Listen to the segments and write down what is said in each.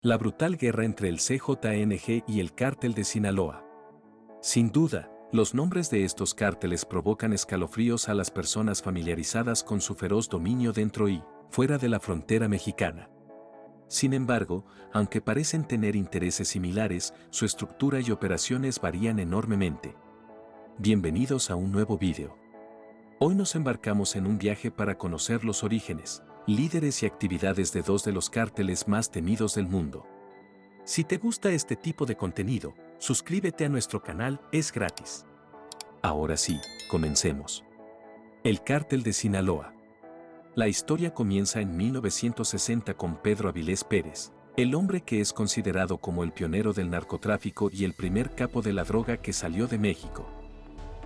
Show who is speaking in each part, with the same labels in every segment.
Speaker 1: La brutal guerra entre el CJNG y el Cártel de Sinaloa. Sin duda, los nombres de estos cárteles provocan escalofríos a las personas familiarizadas con su feroz dominio dentro y fuera de la frontera mexicana. Sin embargo, aunque parecen tener intereses similares, su estructura y operaciones varían enormemente. Bienvenidos a un nuevo vídeo. Hoy nos embarcamos en un viaje para conocer los orígenes, líderes y actividades de dos de los cárteles más temidos del mundo. Si te gusta este tipo de contenido, suscríbete a nuestro canal, es gratis. Ahora sí, comencemos. El Cártel de Sinaloa. La historia comienza en 1960 con Pedro Avilés Pérez, el hombre que es considerado como el pionero del narcotráfico y el primer capo de la droga que salió de México.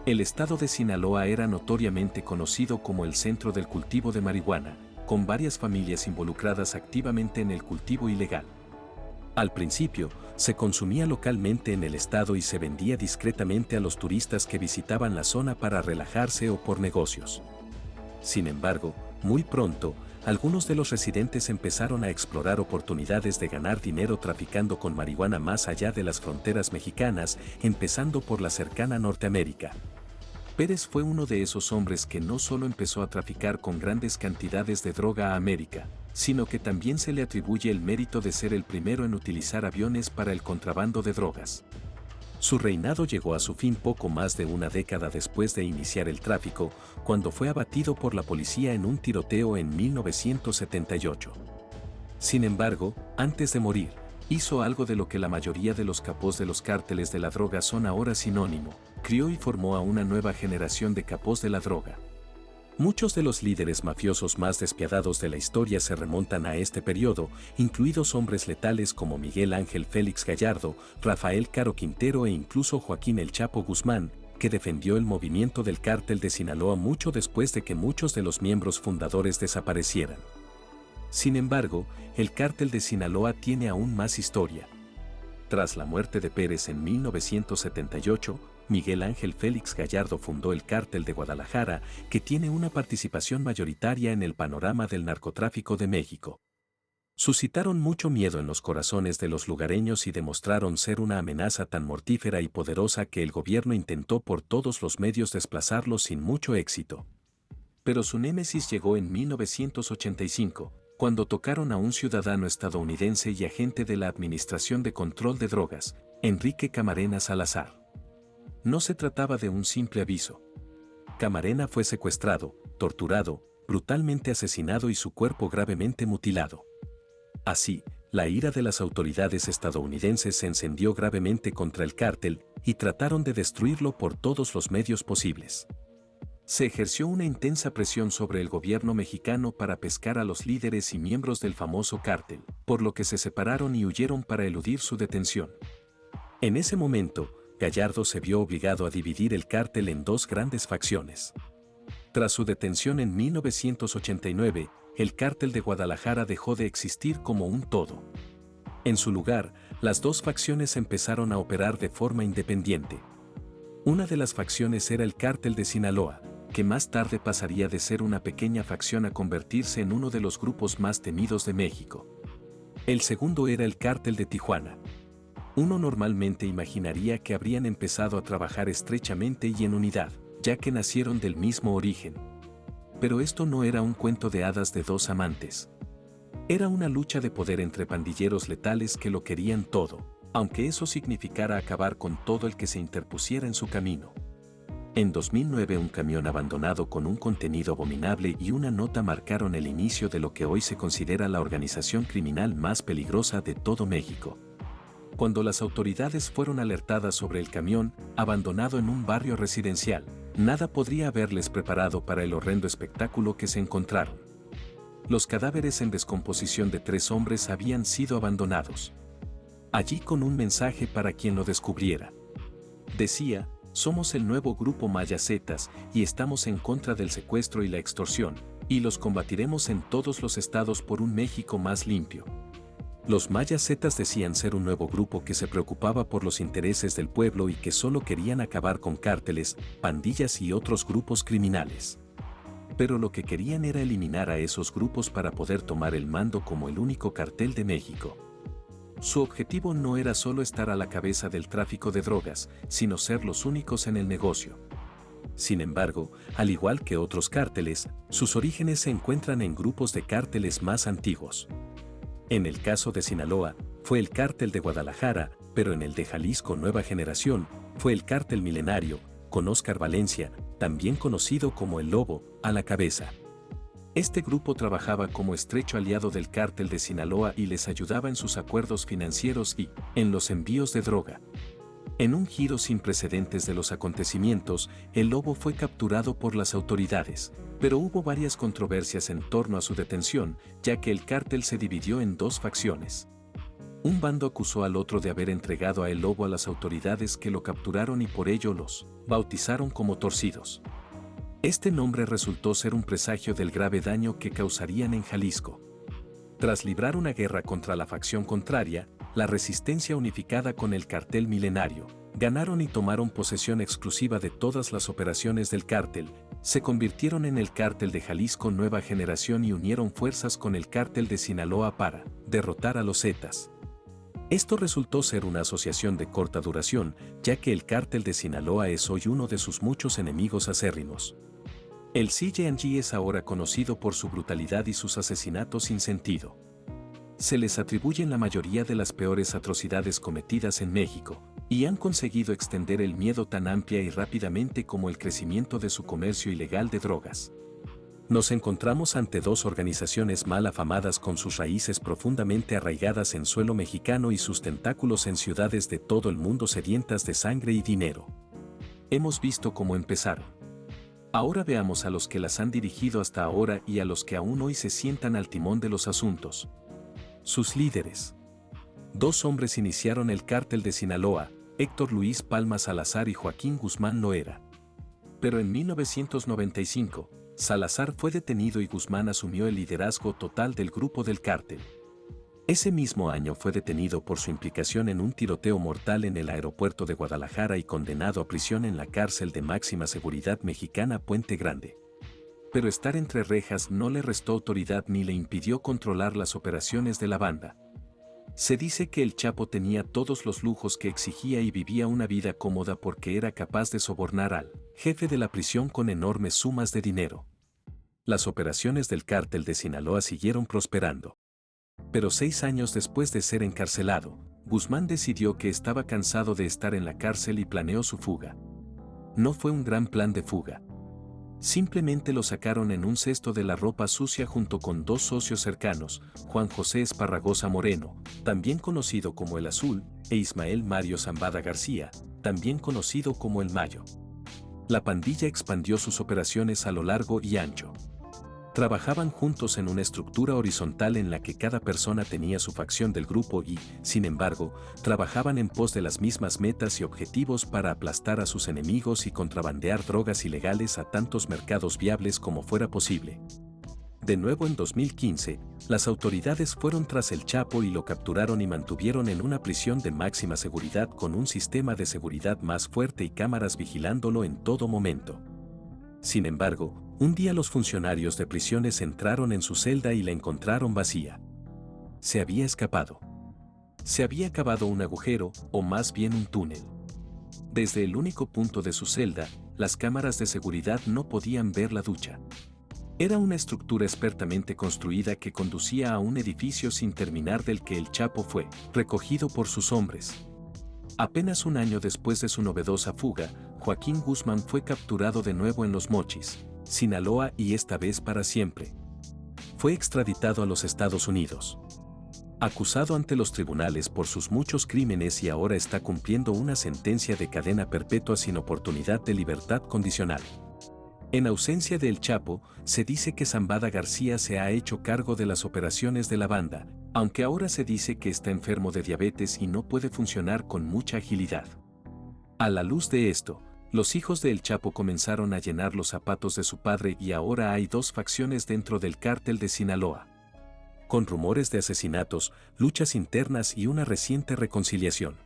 Speaker 1: El estado de Sinaloa era notoriamente conocido como el centro del cultivo de marihuana, con varias familias involucradas activamente en el cultivo ilegal. Al principio, se consumía localmente en el estado y se vendía discretamente a los turistas que visitaban la zona para relajarse o por negocios. Sin embargo, muy pronto, algunos de los residentes empezaron a explorar oportunidades de ganar dinero traficando con marihuana más allá de las fronteras mexicanas, empezando por la cercana Norteamérica. Pérez fue uno de esos hombres que no solo empezó a traficar con grandes cantidades de droga a América, sino que también se le atribuye el mérito de ser el primero en utilizar aviones para el contrabando de drogas. Su reinado llegó a su fin poco más de una década después de iniciar el tráfico, cuando fue abatido por la policía en un tiroteo en 1978. Sin embargo, antes de morir, hizo algo de lo que la mayoría de los capos de los cárteles de la droga son ahora sinónimo: crió y formó a una nueva generación de capos de la droga. Muchos de los líderes mafiosos más despiadados de la historia se remontan a este periodo, incluidos hombres letales como Miguel Ángel Félix Gallardo, Rafael Caro Quintero e incluso Joaquín El Chapo Guzmán, que defendió el movimiento del Cártel de Sinaloa mucho después de que muchos de los miembros fundadores desaparecieran. Sin embargo, el Cártel de Sinaloa tiene aún más historia. Tras la muerte de Pérez en 1978, Miguel Ángel Félix Gallardo fundó el Cártel de Guadalajara, que tiene una participación mayoritaria en el panorama del narcotráfico de México. Suscitaron mucho miedo en los corazones de los lugareños y demostraron ser una amenaza tan mortífera y poderosa que el gobierno intentó por todos los medios desplazarlos sin mucho éxito. Pero su némesis llegó en 1985, cuando tocaron a un ciudadano estadounidense y agente de la Administración de Control de Drogas, Enrique Camarena Salazar. No se trataba de un simple aviso. Camarena fue secuestrado, torturado, brutalmente asesinado y su cuerpo gravemente mutilado. Así, la ira de las autoridades estadounidenses se encendió gravemente contra el cártel y trataron de destruirlo por todos los medios posibles. Se ejerció una intensa presión sobre el gobierno mexicano para pescar a los líderes y miembros del famoso cártel, por lo que se separaron y huyeron para eludir su detención. En ese momento, Gallardo se vio obligado a dividir el cártel en dos grandes facciones. Tras su detención en 1989, el Cártel de Guadalajara dejó de existir como un todo. En su lugar, las dos facciones empezaron a operar de forma independiente. Una de las facciones era el Cártel de Sinaloa, que más tarde pasaría de ser una pequeña facción a convertirse en uno de los grupos más temidos de México. El segundo era el Cártel de Tijuana. Uno normalmente imaginaría que habrían empezado a trabajar estrechamente y en unidad, ya que nacieron del mismo origen. Pero esto no era un cuento de hadas de dos amantes. Era una lucha de poder entre pandilleros letales que lo querían todo, aunque eso significara acabar con todo el que se interpusiera en su camino. En 2009 un camión abandonado con un contenido abominable y una nota marcaron el inicio de lo que hoy se considera la organización criminal más peligrosa de todo México. Cuando las autoridades fueron alertadas sobre el camión, abandonado en un barrio residencial, nada podría haberles preparado para el horrendo espectáculo que se encontraron. Los cadáveres en descomposición de 3 hombres habían sido abandonados allí con un mensaje para quien lo descubriera. Decía: somos el nuevo grupo Maya Zetas y estamos en contra del secuestro y la extorsión, y los combatiremos en todos los estados por un México más limpio. Los Maya Zetas decían ser un nuevo grupo que se preocupaba por los intereses del pueblo y que solo querían acabar con cárteles, pandillas y otros grupos criminales. Pero lo que querían era eliminar a esos grupos para poder tomar el mando como el único cartel de México. Su objetivo no era solo estar a la cabeza del tráfico de drogas, sino ser los únicos en el negocio. Sin embargo, al igual que otros cárteles, sus orígenes se encuentran en grupos de cárteles más antiguos. En el caso de Sinaloa, fue el Cártel de Guadalajara, pero en el de Jalisco Nueva Generación, fue el Cártel Milenario, con Óscar Valencia, también conocido como el Lobo, a la cabeza. Este grupo trabajaba como estrecho aliado del Cártel de Sinaloa y les ayudaba en sus acuerdos financieros y en los envíos de droga. En un giro sin precedentes de los acontecimientos, el Lobo fue capturado por las autoridades, pero hubo varias controversias en torno a su detención, ya que el cártel se dividió en dos facciones. Un bando acusó al otro de haber entregado a El Lobo a las autoridades que lo capturaron y por ello los bautizaron como Torcidos. Este nombre resultó ser un presagio del grave daño que causarían en Jalisco. Tras librar una guerra contra la facción contraria, la resistencia unificada con el cartel Milenario, ganaron y tomaron posesión exclusiva de todas las operaciones del cártel, se convirtieron en el Cártel de Jalisco Nueva Generación y unieron fuerzas con el Cártel de Sinaloa para derrotar a los Zetas. Esto resultó ser una asociación de corta duración, ya que el Cártel de Sinaloa es hoy uno de sus muchos enemigos acérrimos. El CJNG es ahora conocido por su brutalidad y sus asesinatos sin sentido. Se les atribuyen la mayoría de las peores atrocidades cometidas en México, y han conseguido extender el miedo tan amplia y rápidamente como el crecimiento de su comercio ilegal de drogas. Nos encontramos ante dos organizaciones mal afamadas con sus raíces profundamente arraigadas en suelo mexicano y sus tentáculos en ciudades de todo el mundo sedientas de sangre y dinero. Hemos visto cómo empezaron. Ahora veamos a los que las han dirigido hasta ahora y a los que aún hoy se sientan al timón de los asuntos. Sus líderes. Dos hombres iniciaron el Cártel de Sinaloa, Héctor Luis Palma Salazar y Joaquín Guzmán Loera. Pero en 1995, Salazar fue detenido y Guzmán asumió el liderazgo total del grupo del cártel. Ese mismo año fue detenido por su implicación en un tiroteo mortal en el aeropuerto de Guadalajara y condenado a prisión en la cárcel de máxima seguridad mexicana Puente Grande. Pero estar entre rejas no le restó autoridad ni le impidió controlar las operaciones de la banda. Se dice que el Chapo tenía todos los lujos que exigía y vivía una vida cómoda porque era capaz de sobornar al jefe de la prisión con enormes sumas de dinero. Las operaciones del Cártel de Sinaloa siguieron prosperando. Pero 6 años después de ser encarcelado, Guzmán decidió que estaba cansado de estar en la cárcel y planeó su fuga. No fue un gran plan de fuga. Simplemente lo sacaron en un cesto de la ropa sucia junto con dos socios cercanos, Juan José Esparragosa Moreno, también conocido como el Azul, e Ismael Mario Zambada García, también conocido como el Mayo. La pandilla expandió sus operaciones a lo largo y ancho. Trabajaban juntos en una estructura horizontal en la que cada persona tenía su facción del grupo y, sin embargo, trabajaban en pos de las mismas metas y objetivos para aplastar a sus enemigos y contrabandear drogas ilegales a tantos mercados viables como fuera posible. De nuevo en 2015, las autoridades fueron tras el Chapo y lo capturaron y mantuvieron en una prisión de máxima seguridad con un sistema de seguridad más fuerte y cámaras vigilándolo en todo momento. Sin embargo, un día los funcionarios de prisiones entraron en su celda y la encontraron vacía. Se había escapado. Se había cavado un agujero, o más bien un túnel. Desde el único punto de su celda, las cámaras de seguridad no podían ver la ducha. Era una estructura expertamente construida que conducía a un edificio sin terminar del que el Chapo fue recogido por sus hombres. Apenas un año después de su novedosa fuga, Joaquín Guzmán fue capturado de nuevo en Los Mochis, Sinaloa y esta vez para siempre. Fue extraditado a los Estados Unidos. Acusado ante los tribunales por sus muchos crímenes y ahora está cumpliendo una sentencia de cadena perpetua sin oportunidad de libertad condicional. En ausencia de El Chapo, se dice que Zambada García se ha hecho cargo de las operaciones de la banda, aunque ahora se dice que está enfermo de diabetes y no puede funcionar con mucha agilidad. A la luz de esto, los hijos de El Chapo comenzaron a llenar los zapatos de su padre y ahora hay dos facciones dentro del Cártel de Sinaloa. Con rumores de asesinatos, luchas internas y una reciente reconciliación.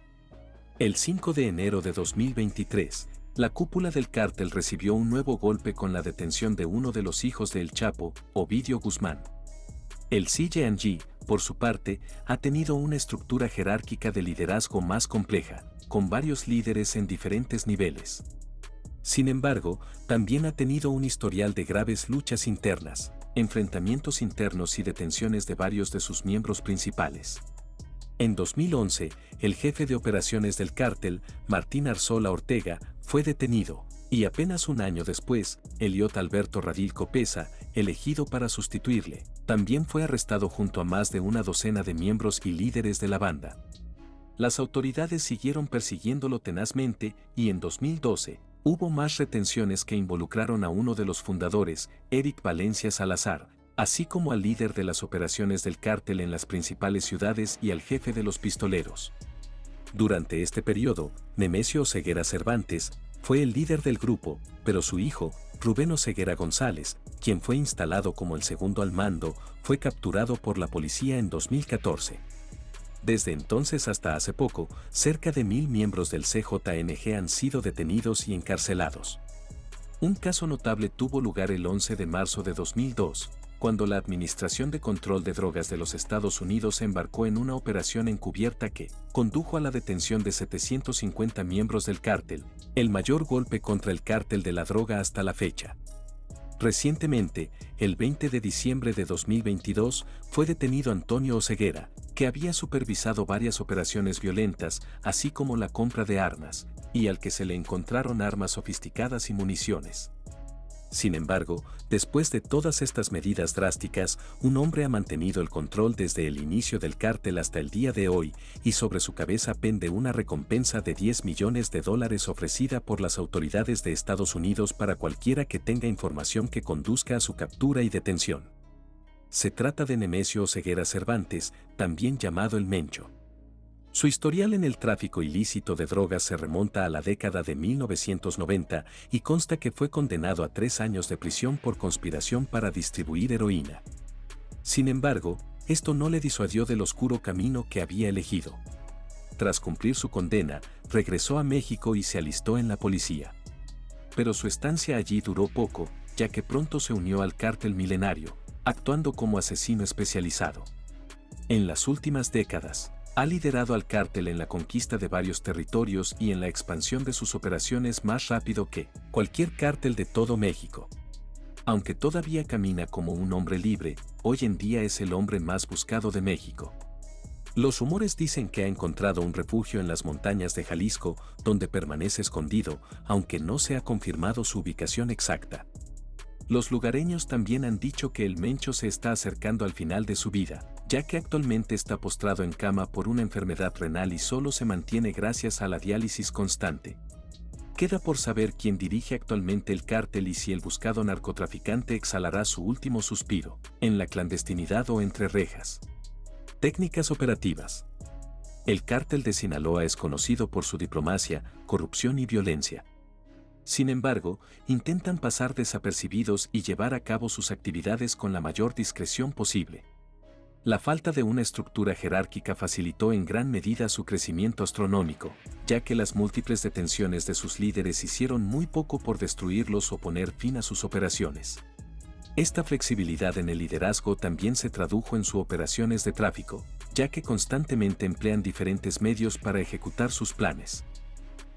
Speaker 1: El 5 de enero de 2023, la cúpula del cártel recibió un nuevo golpe con la detención de uno de los hijos de El Chapo, Ovidio Guzmán. El CJNG, por su parte, ha tenido una estructura jerárquica de liderazgo más compleja, con varios líderes en diferentes niveles. Sin embargo, también ha tenido un historial de graves luchas internas, enfrentamientos internos y detenciones de varios de sus miembros principales. En 2011, el jefe de operaciones del cártel, Martín Arzola Ortega, fue detenido, y apenas un año después, Eliot Alberto Radil Copesa, elegido para sustituirle, también fue arrestado junto a más de una docena de miembros y líderes de la banda. Las autoridades siguieron persiguiéndolo tenazmente y en 2012, hubo más retenciones que involucraron a uno de los fundadores, Eric Valencia Salazar, así como al líder de las operaciones del cártel en las principales ciudades y al jefe de los pistoleros. Durante este periodo, Nemesio Oseguera Cervantes fue el líder del grupo, pero su hijo, Rubén Oseguera González, quien fue instalado como el segundo al mando, fue capturado por la policía en 2014. Desde entonces hasta hace poco, cerca de 1000 miembros del CJNG han sido detenidos y encarcelados. Un caso notable tuvo lugar el 11 de marzo de 2002, cuando la Administración de Control de Drogas de los Estados Unidos embarcó en una operación encubierta que condujo a la detención de 750 miembros del cártel, el mayor golpe contra el cártel de la droga hasta la fecha. Recientemente, el 20 de diciembre de 2022, fue detenido Antonio Oseguera, que había supervisado varias operaciones violentas, así como la compra de armas, y al que se le encontraron armas sofisticadas y municiones. Sin embargo, después de todas estas medidas drásticas, un hombre ha mantenido el control desde el inicio del cártel hasta el día de hoy, y sobre su cabeza pende una recompensa de $10 millones ofrecida por las autoridades de Estados Unidos para cualquiera que tenga información que conduzca a su captura y detención. Se trata de Nemesio Oseguera Cervantes, también llamado el Mencho. Su historial en el tráfico ilícito de drogas se remonta a la década de 1990 y consta que fue condenado a 3 años de prisión por conspiración para distribuir heroína. Sin embargo, esto no le disuadió del oscuro camino que había elegido. Tras cumplir su condena, regresó a México y se alistó en la policía. Pero su estancia allí duró poco, ya que pronto se unió al cártel milenario, actuando como asesino especializado. En las últimas décadas, ha liderado al cártel en la conquista de varios territorios y en la expansión de sus operaciones más rápido que cualquier cártel de todo México. Aunque todavía camina como un hombre libre, hoy en día es el hombre más buscado de México. Los rumores dicen que ha encontrado un refugio en las montañas de Jalisco, donde permanece escondido, aunque no se ha confirmado su ubicación exacta. Los lugareños también han dicho que el Mencho se está acercando al final de su vida, ya que actualmente está postrado en cama por una enfermedad renal y solo se mantiene gracias a la diálisis constante. Queda por saber quién dirige actualmente el cártel y si el buscado narcotraficante exhalará su último suspiro, en la clandestinidad o entre rejas. Técnicas operativas. El cártel de Sinaloa es conocido por su diplomacia, corrupción y violencia. Sin embargo, intentan pasar desapercibidos y llevar a cabo sus actividades con la mayor discreción posible. La falta de una estructura jerárquica facilitó en gran medida su crecimiento astronómico, ya que las múltiples detenciones de sus líderes hicieron muy poco por destruirlos o poner fin a sus operaciones. Esta flexibilidad en el liderazgo también se tradujo en sus operaciones de tráfico, ya que constantemente emplean diferentes medios para ejecutar sus planes.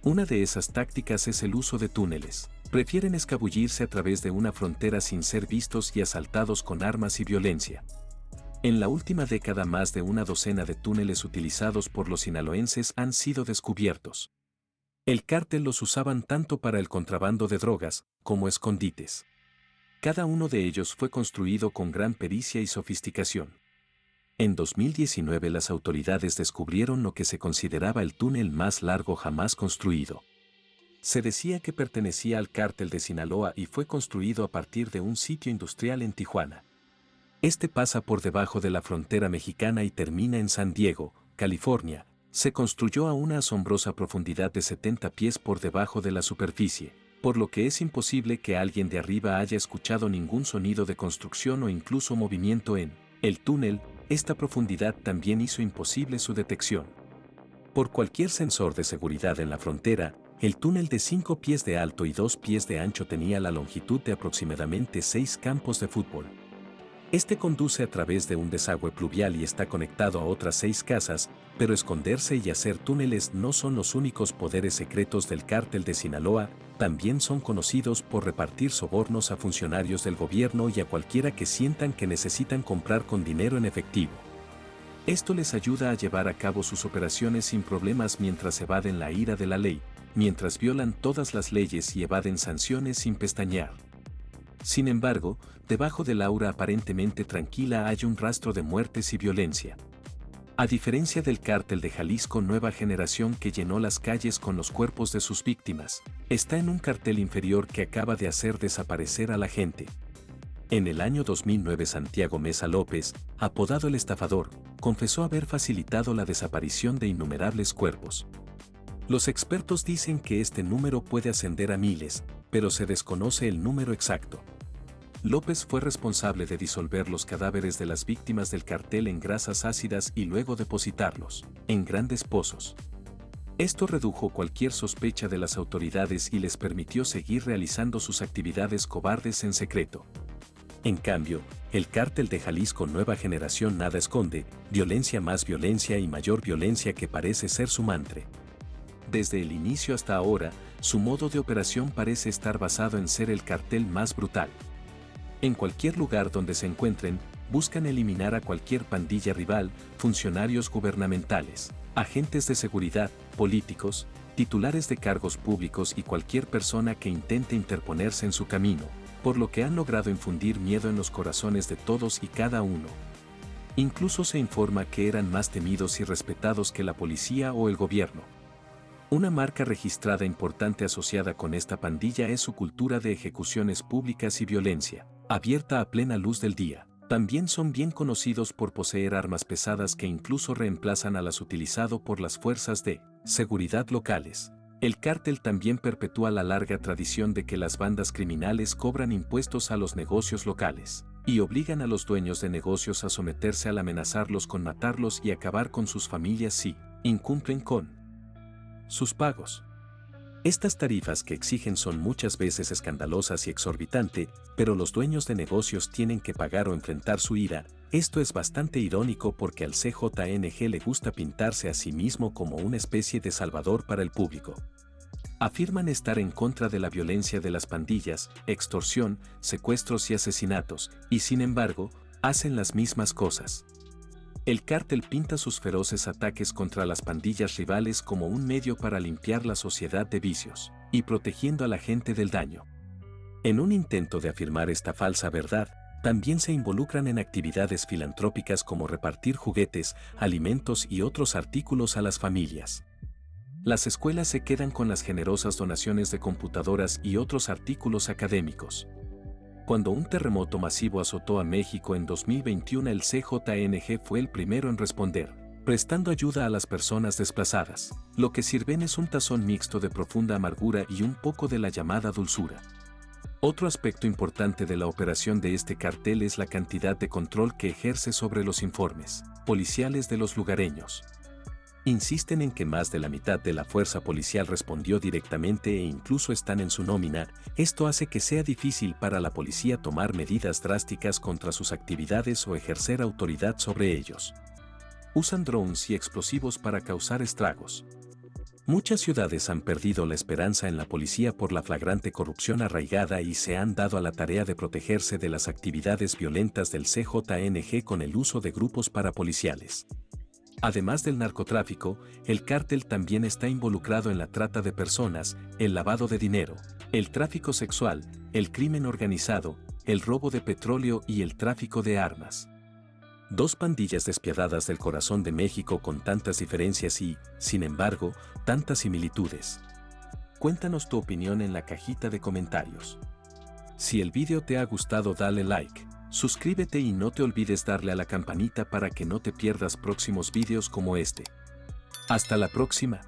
Speaker 1: Una de esas tácticas es el uso de túneles. Prefieren escabullirse a través de una frontera sin ser vistos y asaltados con armas y violencia. En la última década más de una docena de túneles utilizados por los sinaloenses han sido descubiertos. El cártel los usaban tanto para el contrabando de drogas, como escondites. Cada uno de ellos fue construido con gran pericia y sofisticación. En 2019 las autoridades descubrieron lo que se consideraba el túnel más largo jamás construido. Se decía que pertenecía al cártel de Sinaloa y fue construido a partir de un sitio industrial en Tijuana. Este pasa por debajo de la frontera mexicana y termina en San Diego, California. Se construyó a una asombrosa profundidad de 70 pies por debajo de la superficie, por lo que es imposible que alguien de arriba haya escuchado ningún sonido de construcción o incluso movimiento en el túnel. Esta profundidad también hizo imposible su detección. Por cualquier sensor de seguridad en la frontera, el túnel de 5 pies de alto y 2 pies de ancho tenía la longitud de aproximadamente 6 campos de fútbol. Este conduce a través de un desagüe pluvial y está conectado a otras 6 casas, pero esconderse y hacer túneles no son los únicos poderes secretos del cártel de Sinaloa, también son conocidos por repartir sobornos a funcionarios del gobierno y a cualquiera que sientan que necesitan comprar con dinero en efectivo. Esto les ayuda a llevar a cabo sus operaciones sin problemas mientras evaden la ira de la ley, mientras violan todas las leyes y evaden sanciones sin pestañear. Sin embargo, debajo del aura aparentemente tranquila hay un rastro de muertes y violencia. A diferencia del cártel de Jalisco Nueva Generación que llenó las calles con los cuerpos de sus víctimas, está en un cartel inferior que acaba de hacer desaparecer a la gente. En el año 2009 Santiago Mesa López, apodado el Estafador, confesó haber facilitado la desaparición de innumerables cuerpos. Los expertos dicen que este número puede ascender a miles, pero se desconoce el número exacto. López fue responsable de disolver los cadáveres de las víctimas del cartel en grasas ácidas y luego depositarlos en grandes pozos. Esto redujo cualquier sospecha de las autoridades y les permitió seguir realizando sus actividades cobardes en secreto. En cambio, el cártel de Jalisco Nueva Generación nada esconde, violencia más violencia y mayor violencia que parece ser su mantra. Desde el inicio hasta ahora, su modo de operación parece estar basado en ser el cartel más brutal. En cualquier lugar donde se encuentren, buscan eliminar a cualquier pandilla rival, funcionarios gubernamentales, agentes de seguridad, políticos, titulares de cargos públicos y cualquier persona que intente interponerse en su camino, por lo que han logrado infundir miedo en los corazones de todos y cada uno. Incluso se informa que eran más temidos y respetados que la policía o el gobierno. Una marca registrada importante asociada con esta pandilla es su cultura de ejecuciones públicas y violencia, abierta a plena luz del día. También son bien conocidos por poseer armas pesadas que incluso reemplazan a las utilizadas por las fuerzas de seguridad locales. El cártel también perpetúa la larga tradición de que las bandas criminales cobran impuestos a los negocios locales y obligan a los dueños de negocios a someterse al amenazarlos con matarlos y acabar con sus familias si incumplen con sus pagos. Estas tarifas que exigen son muchas veces escandalosas y exorbitantes, pero los dueños de negocios tienen que pagar o enfrentar su ira. Esto es bastante irónico porque al CJNG le gusta pintarse a sí mismo como una especie de salvador para el público. Afirman estar en contra de la violencia de las pandillas, extorsión, secuestros y asesinatos, y sin embargo, hacen las mismas cosas. El cártel pinta sus feroces ataques contra las pandillas rivales como un medio para limpiar la sociedad de vicios y protegiendo a la gente del daño. En un intento de afirmar esta falsa verdad, también se involucran en actividades filantrópicas como repartir juguetes, alimentos y otros artículos a las familias. Las escuelas se quedan con las generosas donaciones de computadoras y otros artículos académicos. Cuando un terremoto masivo azotó a México en 2021, el CJNG fue el primero en responder, prestando ayuda a las personas desplazadas. Lo que sirven es un tazón mixto de profunda amargura y un poco de la llamada dulzura. Otro aspecto importante de la operación de este cartel es la cantidad de control que ejerce sobre los informes policiales de los lugareños. Insisten en que más de la mitad de la fuerza policial respondió directamente e incluso están en su nómina. Esto hace que sea difícil para la policía tomar medidas drásticas contra sus actividades o ejercer autoridad sobre ellos. Usan drones y explosivos para causar estragos. Muchas ciudades han perdido la esperanza en la policía por la flagrante corrupción arraigada y se han dado a la tarea de protegerse de las actividades violentas del CJNG con el uso de grupos parapoliciales. Además del narcotráfico, el cártel también está involucrado en la trata de personas, el lavado de dinero, el tráfico sexual, el crimen organizado, el robo de petróleo y el tráfico de armas. Dos pandillas despiadadas del corazón de México con tantas diferencias y, sin embargo, tantas similitudes. Cuéntanos tu opinión en la cajita de comentarios. Si el vídeo te ha gustado, dale like. Suscríbete y no te olvides darle a la campanita para que no te pierdas próximos vídeos como este. Hasta la próxima.